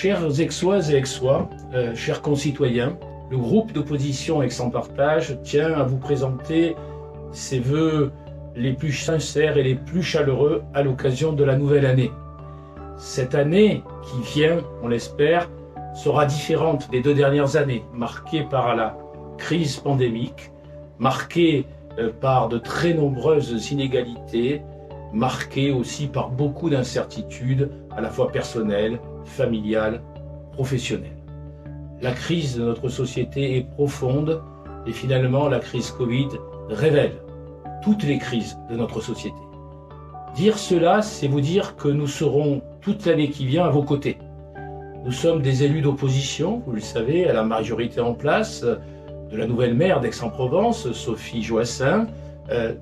Chers Aixoises et Aixois, chers concitoyens, le groupe d'opposition Aix-en-Partage tient à vous présenter ses vœux les plus sincères et les plus chaleureux à l'occasion de la nouvelle année. Cette année qui vient, on l'espère, sera différente des 2 dernières années, marquée par la crise pandémique, marquée par de très nombreuses inégalités, marquée aussi par beaucoup d'incertitudes, à la fois personnelles, familiales, professionnelles. La crise de notre société est profonde et finalement la crise Covid révèle toutes les crises de notre société. Dire cela, c'est vous dire que nous serons toute l'année qui vient à vos côtés. Nous sommes des élus d'opposition, vous le savez, à la majorité en place de la nouvelle maire d'Aix-en-Provence, Sophie Joassaint.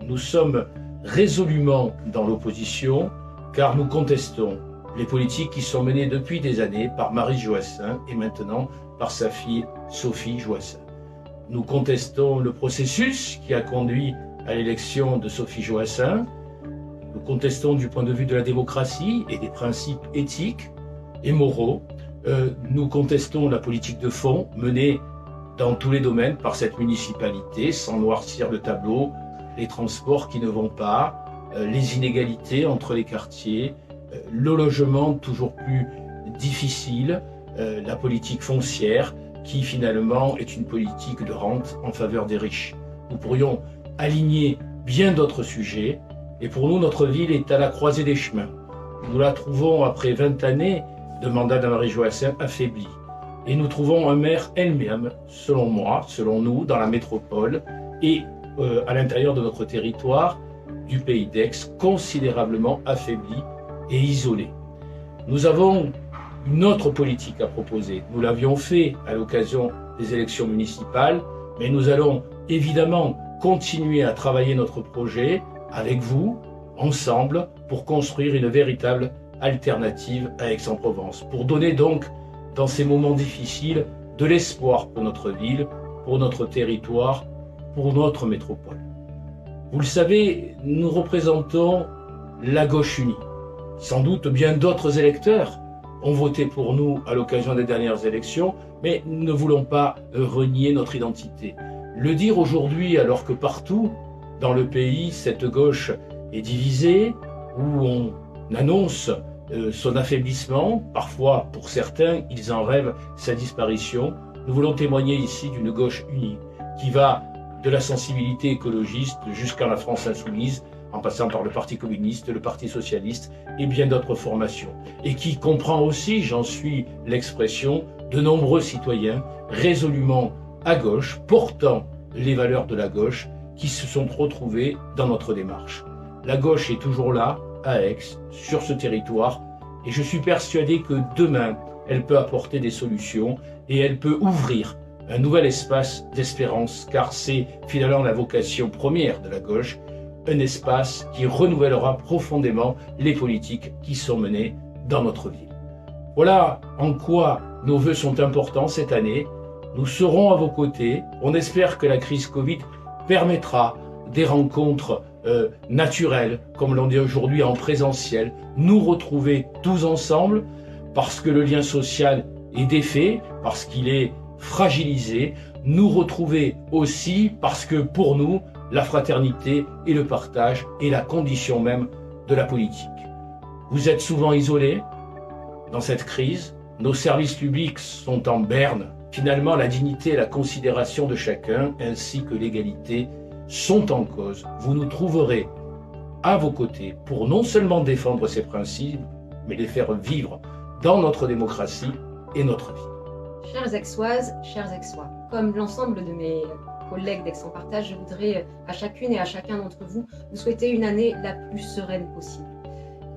Nous sommes résolument dans l'opposition car nous contestons les politiques qui sont menées depuis des années par Marie Joassaint et maintenant par sa fille Sophie Joassaint. Nous contestons le processus qui a conduit à l'élection de Sophie Joassaint. Nous contestons du point de vue de la démocratie et des principes éthiques et moraux. Nous contestons la politique de fond menée dans tous les domaines par cette municipalité, sans noircir le tableau, les transports qui ne vont pas, les inégalités entre les quartiers, le logement toujours plus difficile, la politique foncière qui finalement est une politique de rente en faveur des riches. Nous pourrions aligner bien d'autres sujets et pour nous, notre ville est à la croisée des chemins. Nous la trouvons après 20 années de mandat d'Anne-Marie Joassaint affaiblie. Et nous trouvons un maire elle-même, selon moi, selon nous, dans la métropole et à l'intérieur de notre territoire, du pays d'Aix, considérablement affaibli et isolé. Nous avons une autre politique à proposer. Nous l'avions fait à l'occasion des élections municipales, mais nous allons évidemment continuer à travailler notre projet avec vous, ensemble, pour construire une véritable alternative à Aix-en-Provence, pour donner donc, dans ces moments difficiles, de l'espoir pour notre ville, pour notre territoire, pour notre métropole. Vous le savez, nous représentons la gauche unie. Sans doute bien d'autres électeurs ont voté pour nous à l'occasion des dernières élections, mais nous ne voulons pas renier notre identité. Le dire aujourd'hui, alors que partout dans le pays, cette gauche est divisée, où on annonce son affaiblissement, parfois pour certains, ils en rêvent sa disparition. Nous voulons témoigner ici d'une gauche unie qui va de la sensibilité écologiste jusqu'à la France insoumise, en passant par le Parti communiste, le Parti socialiste et bien d'autres formations. Et qui comprend aussi, j'en suis l'expression, de nombreux citoyens résolument à gauche, portant les valeurs de la gauche, qui se sont retrouvés dans notre démarche. La gauche est toujours là, à Aix, sur ce territoire, et je suis persuadé que demain, elle peut apporter des solutions et elle peut ouvrir un nouvel espace d'espérance, car c'est finalement la vocation première de la gauche, un espace qui renouvellera profondément les politiques qui sont menées dans notre ville. Voilà en quoi nos vœux sont importants cette année. Nous serons à vos côtés. On espère que la crise Covid permettra des rencontres naturelles, comme l'on dit aujourd'hui en présentiel, nous retrouver tous ensemble, parce que le lien social est défait, parce qu'il est fragilisé, nous retrouver aussi parce que pour nous, la fraternité et le partage est la condition même de la politique. Vous êtes souvent isolés dans cette crise, nos services publics sont en berne. Finalement, la dignité et la considération de chacun, ainsi que l'égalité, sont en cause. Vous nous trouverez à vos côtés pour non seulement défendre ces principes, mais les faire vivre dans notre démocratie et notre vie. Chères Aixoises, chers Aixois, comme l'ensemble de mes collègues d'Aix-en-Partage, je voudrais à chacune et à chacun d'entre vous souhaiter une année la plus sereine possible.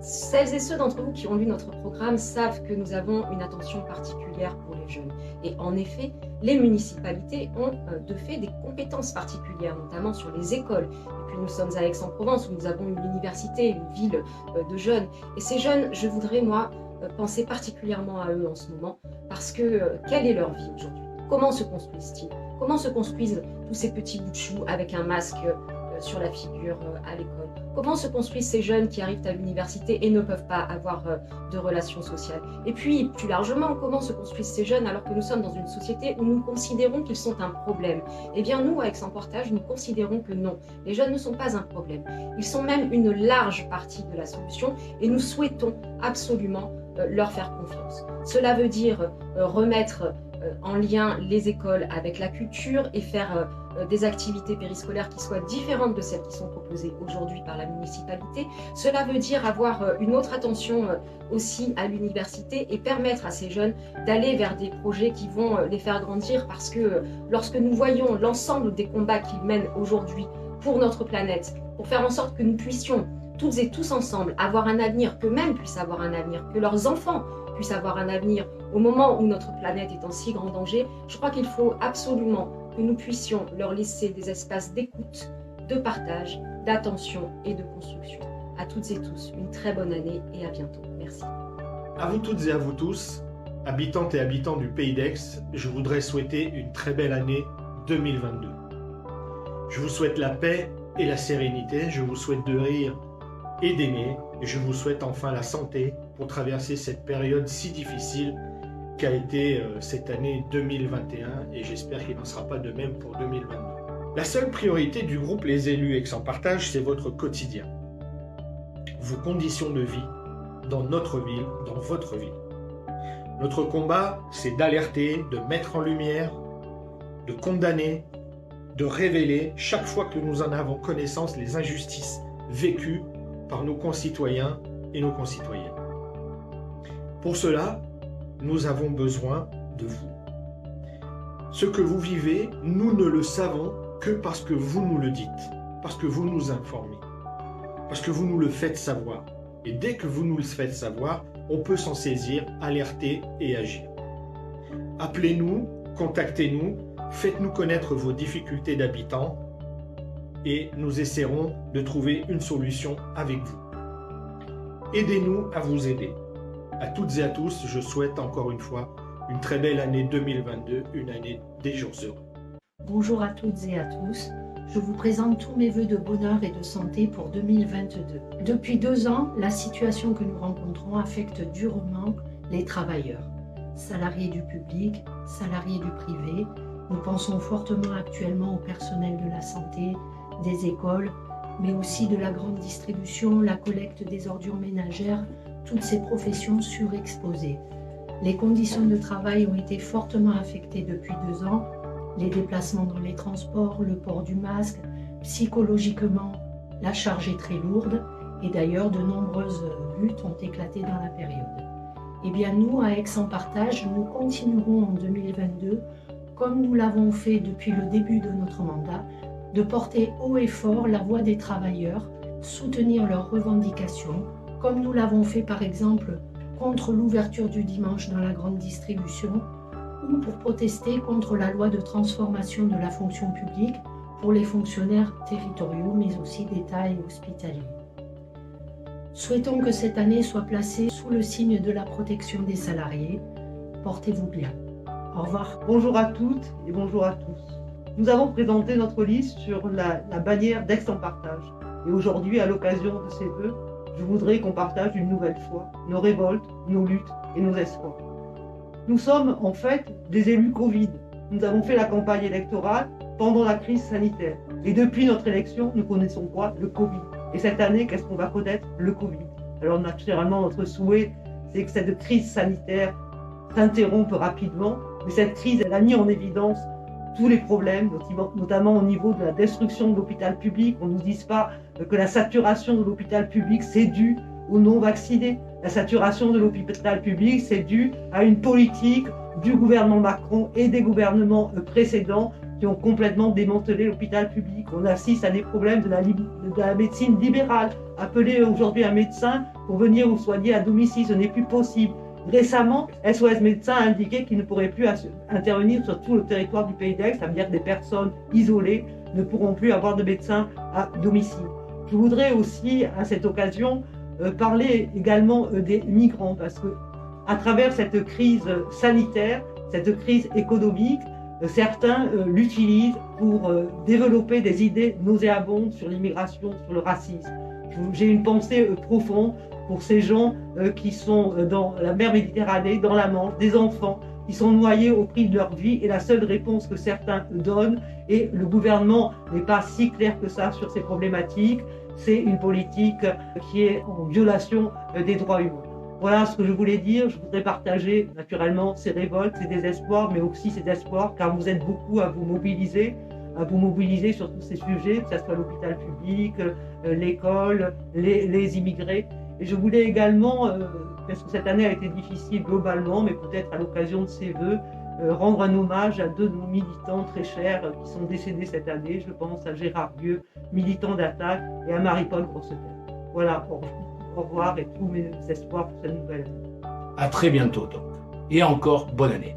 Celles et ceux d'entre vous qui ont lu notre programme savent que nous avons une attention particulière pour les jeunes. Et en effet, les municipalités ont de fait des compétences particulières, notamment sur les écoles. Et puis nous sommes à Aix-en-Provence où nous avons une université, une ville de jeunes. Et ces jeunes, je voudrais moi penser particulièrement à eux en ce moment, parce que quelle est leur vie aujourd'hui? Comment se construisent-ils? Comment se construisent tous ces petits bouts de chou avec un masque sur la figure à l'école? Comment se construisent ces jeunes qui arrivent à l'université et ne peuvent pas avoir de relations sociales? Et puis, plus largement, comment se construisent ces jeunes alors que nous sommes dans une société où nous considérons qu'ils sont un problème? Eh bien, nous, à Aix-en-Portage, nous considérons que non, les jeunes ne sont pas un problème. Ils sont même une large partie de la solution et nous souhaitons absolument leur faire confiance. Cela veut dire remettre en lien les écoles avec la culture et faire des activités périscolaires qui soient différentes de celles qui sont proposées aujourd'hui par la municipalité. Cela veut dire avoir une autre attention aussi à l'université et permettre à ces jeunes d'aller vers des projets qui vont les faire grandir, parce que lorsque nous voyons l'ensemble des combats qu'ils mènent aujourd'hui pour notre planète, pour faire en sorte que nous puissions toutes et tous ensemble avoir un avenir, qu'eux-mêmes puissent avoir un avenir, que leurs enfants puissent avoir un avenir au moment où notre planète est en si grand danger, je crois qu'il faut absolument que nous puissions leur laisser des espaces d'écoute, de partage, d'attention et de construction. À toutes et tous, une très bonne année et à bientôt. Merci. À vous toutes et à vous tous, habitantes et habitants du Pays d'Aix, je voudrais souhaiter une très belle année 2022. Je vous souhaite la paix et la sérénité, je vous souhaite de rire et d'aimer, et je vous souhaite enfin la santé pour traverser cette période si difficile qu'a été cette année 2021, et j'espère qu'il n'en sera pas de même pour 2022. La seule priorité du groupe Les Élus Aix-en-Partage, c'est votre quotidien, vos conditions de vie dans notre ville, dans votre ville. Notre combat, c'est d'alerter, de mettre en lumière, de condamner, de révéler chaque fois que nous en avons connaissance les injustices vécues par nos concitoyens et nos concitoyennes. Pour cela, nous avons besoin de vous. Ce que vous vivez, nous ne le savons que parce que vous nous le dites, parce que vous nous informez, parce que vous nous le faites savoir. Et dès que vous nous le faites savoir, on peut s'en saisir, alerter et agir. Appelez-nous, contactez-nous, faites-nous connaître vos difficultés d'habitants et nous essaierons de trouver une solution avec vous. Aidez-nous à vous aider. À toutes et à tous, je souhaite encore une fois une très belle année 2022, une année des jours heureux. Bonjour à toutes et à tous. Je vous présente tous mes vœux de bonheur et de santé pour 2022. Depuis 2 ans, la situation que nous rencontrons affecte durement les travailleurs, salariés du public, salariés du privé. Nous pensons fortement actuellement au personnel de la santé, des écoles, mais aussi de la grande distribution, la collecte des ordures ménagères, toutes ces professions surexposées. Les conditions de travail ont été fortement affectées depuis 2 ans. Les déplacements dans les transports, le port du masque, psychologiquement, la charge est très lourde et d'ailleurs de nombreuses luttes ont éclaté dans la période. Eh bien nous, à Aix-en-Partage, nous continuerons en 2022, comme nous l'avons fait depuis le début de notre mandat, de porter haut et fort la voix des travailleurs, soutenir leurs revendications, comme nous l'avons fait par exemple contre l'ouverture du dimanche dans la grande distribution, ou pour protester contre la loi de transformation de la fonction publique pour les fonctionnaires territoriaux, mais aussi d'État et hospitaliers. Souhaitons que cette année soit placée sous le signe de la protection des salariés. Portez-vous bien. Au revoir. Bonjour à toutes et bonjour à tous. Nous avons présenté notre liste sur la bannière d'Aix-en-Partage. Et aujourd'hui, à l'occasion de ces vœux, je voudrais qu'on partage une nouvelle fois nos révoltes, nos luttes et nos espoirs. Nous sommes en fait des élus Covid. Nous avons fait la campagne électorale pendant la crise sanitaire. Et depuis notre élection, nous connaissons quoi? Le Covid. Et cette année, qu'est-ce qu'on va connaître? Le Covid. Alors naturellement, notre souhait, c'est que cette crise sanitaire s'interrompe rapidement. Mais cette crise, elle a mis en évidence tous les problèmes, notamment au niveau de la destruction de l'hôpital public. On ne nous dise pas que la saturation de l'hôpital public, c'est dû aux non-vaccinés. La saturation de l'hôpital public, c'est dû à une politique du gouvernement Macron et des gouvernements précédents qui ont complètement démantelé l'hôpital public. On assiste à des problèmes de la médecine libérale. Appeler aujourd'hui un médecin pour venir vous soigner à domicile, ce n'est plus possible. Récemment, SOS Médecins a indiqué qu'il ne pourrait plus intervenir sur tout le territoire du Pays d'Aix, ça veut dire que des personnes isolées ne pourront plus avoir de médecin à domicile. Je voudrais aussi, à cette occasion, parler également des migrants, parce que à travers cette crise sanitaire, cette crise économique, Certains l'utilisent pour développer des idées nauséabondes sur l'immigration, sur le racisme. J'ai une pensée profonde pour ces gens qui sont dans la mer Méditerranée, dans la Manche, des enfants qui sont noyés au prix de leur vie, et la seule réponse que certains donnent, et le gouvernement n'est pas si clair que ça sur ces problématiques, c'est une politique qui est en violation des droits humains. Voilà ce que je voulais dire. Je voudrais partager naturellement ces révoltes, ces désespoirs, mais aussi ces espoirs, car vous êtes beaucoup à vous mobiliser sur tous ces sujets, que ce soit l'hôpital public, l'école, les immigrés. Et je voulais également, parce que cette année a été difficile globalement, mais peut-être à l'occasion de ces vœux, rendre un hommage à deux de nos militants très chers qui sont décédés cette année. Je pense à Gérard Gueux, militant d'Attaque, et à Marie-Paul Grossetel. Voilà, au revoir et tous mes espoirs pour cette nouvelle année. À très bientôt donc. Et encore bonne année.